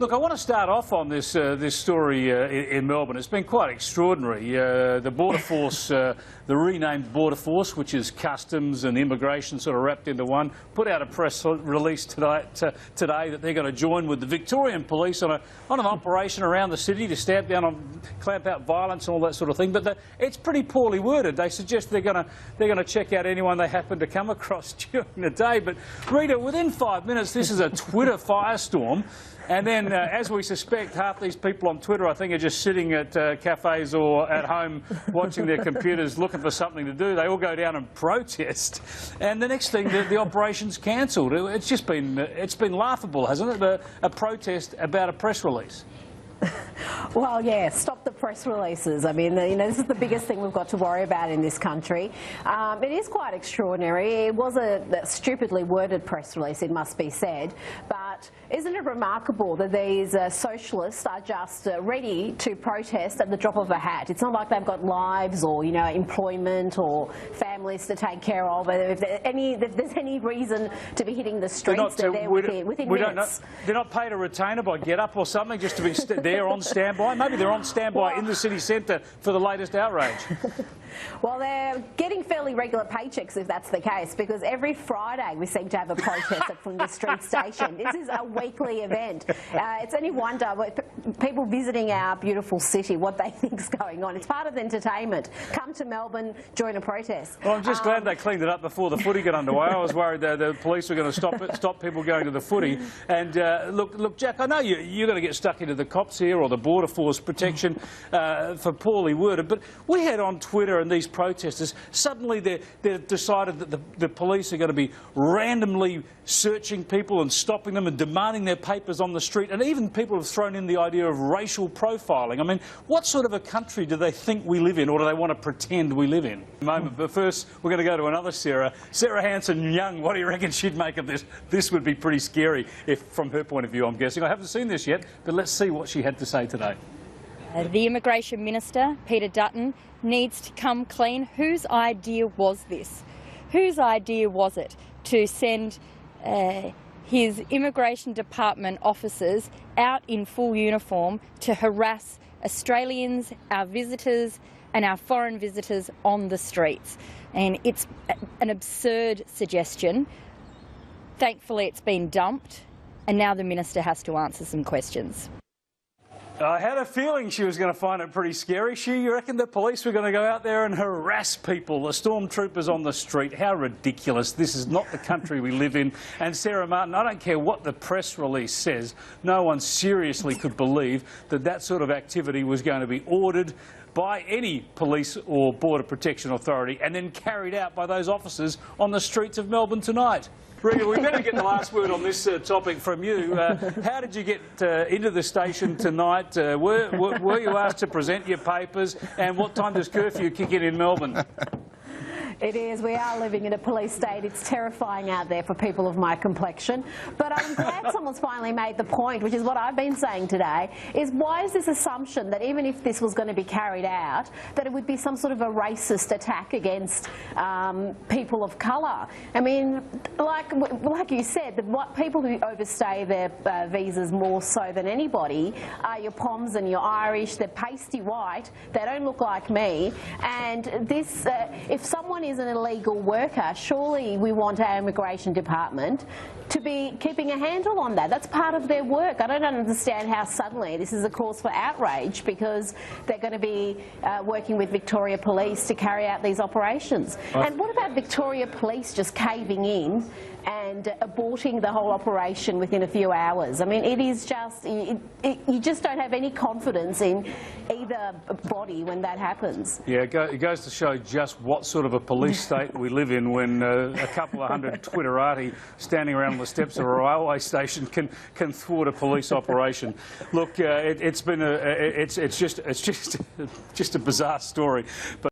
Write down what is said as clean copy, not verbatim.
Look, I want to start off on this story in Melbourne. It's been quite extraordinary. The Border Force, the renamed Border Force, which is customs and immigration sort of wrapped into one, put out a press release today that they're going to join with the Victorian Police on an operation around the city to clamp out violence and all that sort of thing. But it's pretty poorly worded. They suggest they're going to check out anyone they happen to come across during the day. But Rita, within 5 minutes, this is a Twitter firestorm. And then, as we suspect, half these people on Twitter, I think, are just sitting at cafes or at home watching their computers looking for something to do. They all go down and protest. And the next thing, the operation's cancelled. It's been laughable, hasn't it? A protest about a press release. Well, yeah, stop the press releases. I mean, this is the biggest thing we've got to worry about in this country. It is quite extraordinary. It was a stupidly worded press release, it must be said. But isn't it remarkable that these socialists are just ready to protest at the drop of a hat? It's not like they've got lives or, employment or families to take care of. If there's any reason to be hitting the streets, they're there within minutes. They're not paid a retainer by Get Up or something just to be there on standby? Maybe they're on standby in the city centre for the latest outrage. Well, they're getting fairly regular paychecks if that's the case, because every Friday we seem to have a protest from the street station. This is a weekly event. It's any wonder people visiting our beautiful city what they think's going on. It's part of the entertainment. Come to Melbourne, join a protest. Well, I'm just glad they cleaned it up before the footy got underway. I was worried that the police were going to stop people going to the footy. And look, Jack, I know you're going to get stuck into the cops here or the Border Force protection for poorly worded, but we had on Twitter and these protesters, suddenly they've decided that the police are going to be randomly searching people and stopping them and demanding their papers on the street, and even people have thrown in the idea of racial profiling. I mean, what sort of a country do they think we live in, or do they want to pretend we live in? But first, we're going to go to another Sarah. Sarah Hanson-Young, what do you reckon she'd make of this? This would be pretty scary, from her point of view, I'm guessing. I haven't seen this yet, but let's see what she had to say today. The Immigration Minister, Peter Dutton, needs to come clean. Whose idea was this? Whose idea was it to send his Immigration Department officers out in full uniform to harass Australians, our visitors and our foreign visitors on the streets? And it's an absurd suggestion. Thankfully it's been dumped and now the Minister has to answer some questions. I had a feeling she was going to find it pretty scary. You reckon the police were going to go out there and harass people, the stormtroopers on the street? How ridiculous. This is not the country we live in. And Sarah Martin, I don't care what the press release says, no one seriously could believe that sort of activity was going to be ordered by any police or border protection authority and then carried out by those officers on the streets of Melbourne tonight. Rita, we better get the last word on this topic from you. How did you get into the station tonight? Were you asked to present your papers? And what time does curfew kick in Melbourne? It is. We are living in a police state. It's terrifying out there for people of my complexion. But I'm glad someone's finally made the point, which is what I've been saying today, is why is this assumption that even if this was going to be carried out, that it would be some sort of a racist attack against people of colour? I mean, like you said, what people who overstay their visas more so than anybody are your Poms and your Irish. They're pasty white. They don't look like me. And this, if someone is an illegal worker, surely we want our Immigration Department to be keeping a handle on that. That's part of their work. I don't understand how suddenly this is a cause for outrage because they're going to be working with Victoria Police to carry out these operations. And what about Victoria Police just caving in and aborting the whole operation within a few hours? I mean, it is just, you just don't have any confidence in either body when that happens. Yeah, it goes to show just what sort of a police state we live in when a couple of hundred Twitterati standing around on the steps of a railway station can thwart a police operation. Look, it's just a bizarre story. But